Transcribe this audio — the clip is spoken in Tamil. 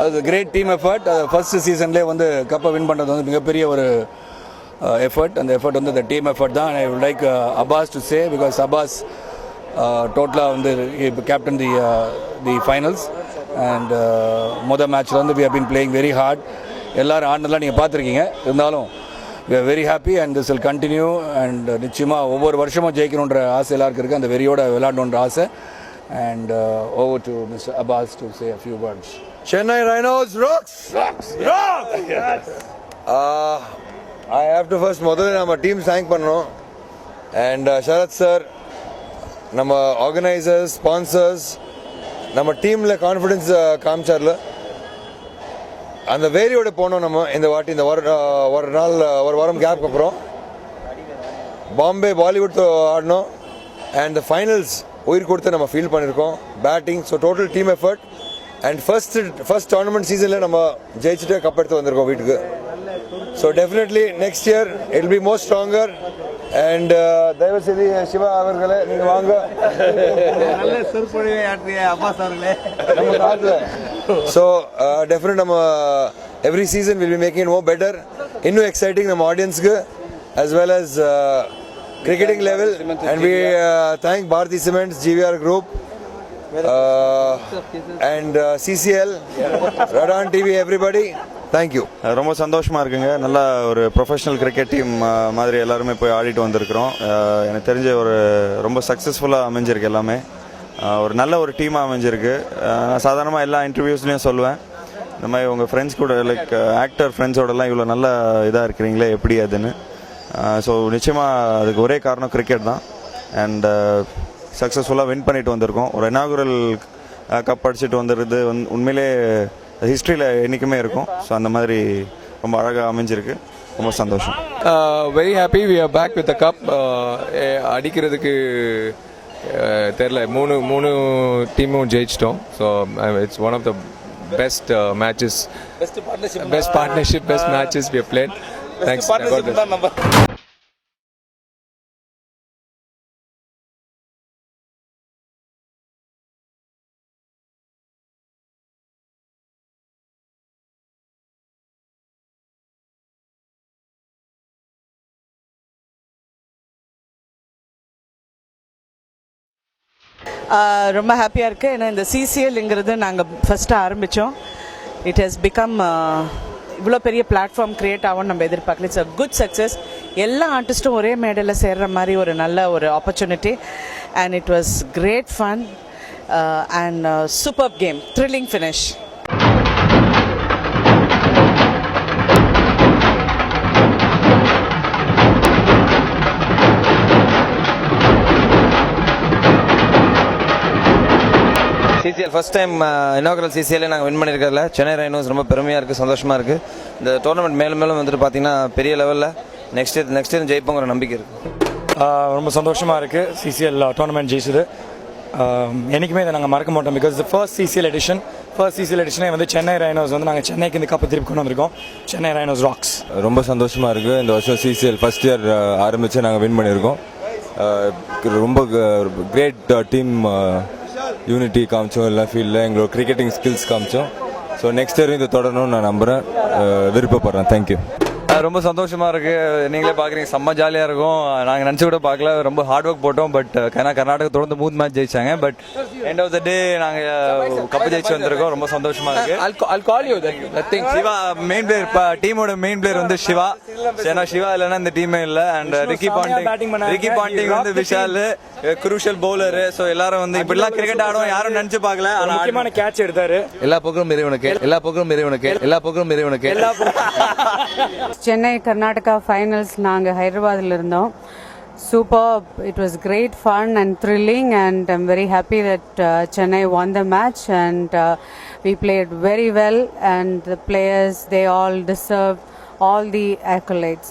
அது கிரேட் டீம் எஃபர்ட். ஃபர்ஸ்ட் சீசன்லேயே வந்து கப்பை வின் பண்ணுறது வந்து மிகப்பெரிய ஒரு எஃபர்ட். அந்த எஃபர்ட் வந்து the டீம் எஃபர்ட் தான். I would like Abbas to say, because Abbas டோட்டலாக வந்து கேப்டன் தி ஃபைனல்ஸ் அண்ட் மொதல் மேட்ச்சில் வந்து we have been playing very hard. எல்லோரும் ஆடினெல்லாம் நீங்கள் பார்த்துருக்கீங்க. இருந்தாலும் we are very happy and this will continue and நிச்சயமாக ஒவ்வொரு வருஷமும் ஜெயிக்கணுன்ற ஆசை எல்லாருக்கும் இருக்குது. அந்த வெறியோட விளையாடணுன்ற ஆசை. And over to Mr. Abbas to say a few words. Chennai Rhinos rocks! Yes! I have to first முதல்ல நம்ம டீம் தேங்க் பண்ணணும். அண்ட் சரத் சார், நம்ம ஆர்கனைசர்ஸ், ஸ்பான்சர்ஸ், நம்ம டீமில் கான்ஃபிடென்ஸ் காமிச்சார்ல, அந்த வேரியோட போனோம். நம்ம இந்த வாட்டி இந்த ஒரு நாள் ஒரு வாரம் கேப்க்கு அப்புறம் பாம்பே பாலிவுட் ஆடினோம். அண்ட் ஃபைனல்ஸ் உயிர் கொடுத்து நம்ம ஃபீல் பண்ணியிருக்கோம். Batting, so total team effort. And first tournament சீசனில் நம்ம ஜெயிச்சுட்டு கப் எடுத்து வந்திருக்கோம் வீட்டுக்கு. So definitely next year it will be more stronger. And தயவு செய்து சிவா அவர்களே நீங்கள் வாங்க. ஸோ டெஃபினெட் நம்ம every season will be making it more better. இன்னும் எக்ஸைட்டிங் நம்ம ஆடியன்ஸ்க்கு as well as cricketing level. And we thank Bharati Cements, GVR Group and CCL, Radan TV, everybody. Thank you. ரொம்ப சந்தோஷமாக இருக்குங்க. நல்ல ஒரு ப்ரொஃபஷனல் கிரிக்கெட் டீம் மாதிரி எல்லாருமே போய் ஆடிட்டு வந்திருக்கிறோம். எனக்கு தெரிஞ்ச ஒரு ரொம்ப சக்ஸஸ்ஃபுல்லாக அமைஞ்சிருக்கு. எல்லாமே ஒரு நல்ல ஒரு டீமாக அமைஞ்சிருக்கு. நான் சாதாரணமாக எல்லா இன்டர்வியூஸ்லையும் சொல்லுவேன், இந்த மாதிரி உங்கள் ஃப்ரெண்ட்ஸ் கூட லைக் ஆக்டர் ஃப்ரெண்ட்ஸோடலாம் இவ்வளோ நல்ல இதாக இருக்கிறீங்களே எப்படி அதுன்னு. ஸோ நிச்சயமாக அதுக்கு ஒரே காரணம் கிரிக்கெட் தான். அண்ட் சக்ஸஸ்ஃபுல்லாக வின் பண்ணிட்டு வந்திருக்கோம். ஒரு இனாகுரல் கப் அடிச்சுட்டு வந்துடுறது உண்மையிலே ஹிஸ்ட்ரியில் என்றைக்குமே இருக்கும். ஸோ அந்த மாதிரி ரொம்ப அழகாக அமைஞ்சிருக்கு. ரொம்ப சந்தோஷம். Very happy. We are back with the cup. அடிக்கிறதுக்கு தெரில, மூணு டீமும் ஜெயிச்சிட்டோம். So it's one of the best matches, best partnership, best matches we have played. Thanks. ரொம்ப ஹாப்பியாக இருக்குது. ஏன்னா இந்த சிசிஎல்ங்கிறது நாங்கள் ஃபஸ்ட்டு ஆரம்பித்தோம். இட் ஹஸ் பிகம் இவ்வளோ பெரிய பிளாட்ஃபார்ம் க்ரியேட் ஆகும்னு நம்ம எதிர்பார்க்கல. It's a good success. எல்லா ஆர்டிஸ்ட்டும் ஒரே மேடையில் சேர்கிற மாதிரி ஒரு நல்ல ஒரு opportunity. And it was great fun and super game, thrilling finish. CCL first time inaugural சிசிஎல்லே நாங்கள் வின் பண்ணியிருக்கிறதுல சென்னை ரைனோஸ் ரொம்ப பெருமையாக இருக்குது, சந்தோஷமாக இருக்குது. இந்த டோர்னமெண்ட் மேலும் மேலும் வந்துட்டு பார்த்தீங்கன்னா பெரிய லெவலில் நெக்ஸ்ட் இயர் ஜெயிப்போங்கிற நம்பிக்கை இருக்குது. ரொம்ப சந்தோஷமாக இருக்குது சிசிஎல் டோர்னமெண்ட் ஜெயிச்சது. என்றைக்குமே இதை நாங்கள் மறக்க மாட்டோம். பிகாஸ் ஃபர்ஸ்ட் சிசிஎல் எடிஷனே வந்து சென்னை ரைனோஸ் வந்து நாங்கள் சென்னைக்கு இந்த கப்பை திருப்பி கொண்டு வந்திருக்கோம். Chennai rhinos rocks. ரொம்ப சந்தோஷமாக இருக்குது. இந்த வருஷம் சிசிஎல் ஃபர்ஸ்ட் இயர் ஆரம்பித்து நாங்கள் வின் பண்ணியிருக்கோம். ரொம்ப கிரேட் டீம் யூனிட்டி காமிச்சோம். எல்லா ஃபீல்டில் எங்களோட கிரிக்கெட்டிங் ஸ்கில்ஸ் காமிச்சோம். ஸோ நெக்ஸ்ட் இயர் இதை தொடரணும்னு நான் நம்புகிறேன், விருப்பப்படுறேன். தேங்க்யூ. ரொம்ப சந்தோஷமாக இருக்குது. நீங்களே பார்க்குறீங்க, செம்ம ஜாலியாக இருக்கும். நாங்கள் நினச்சி கூட பார்க்கல. ரொம்ப ஹார்ட் ஒர்க் போட்டோம். பட் ஏன்னா கர்நாடகா தொடர்ந்து 3 மேட்ச் ஜெயிச்சாங்க. But end of the day நாங்கள் கப்பு ஜெயிச்சு வந்திருக்கோம். ரொம்ப சந்தோஷமாக இருக்குது. சிவா மெயின் பிளேயர், டீமோட மெயின் பிளேயர் வந்து சிவா. ஏன்னா சிவா இல்லைன்னா இந்த டீமே இல்லை. அண்ட் ரிக்கி பாண்டிங் வந்து விஷால் குரூஷியல் பவுலரு. ஸோ எல்லாரும் வந்து இப்படிலாம் கிரிக்கெட் ஆடும் யாரும் நினச்சி பார்க்கல. ஆனால் முக்கியமான கேட்ச் எடுத்தாரு. எல்லா பக்கம் இறைவனுக்கு. சென்னை கர்நாடகா ஃபைனல்ஸ் நாங்கள் ஹைதராபாத்தில் இருந்தோம். Superb. It was great fun and thrilling, and I'm very happy that Chennai won the match, and we played very well, and the players, they all deserve all the accolades.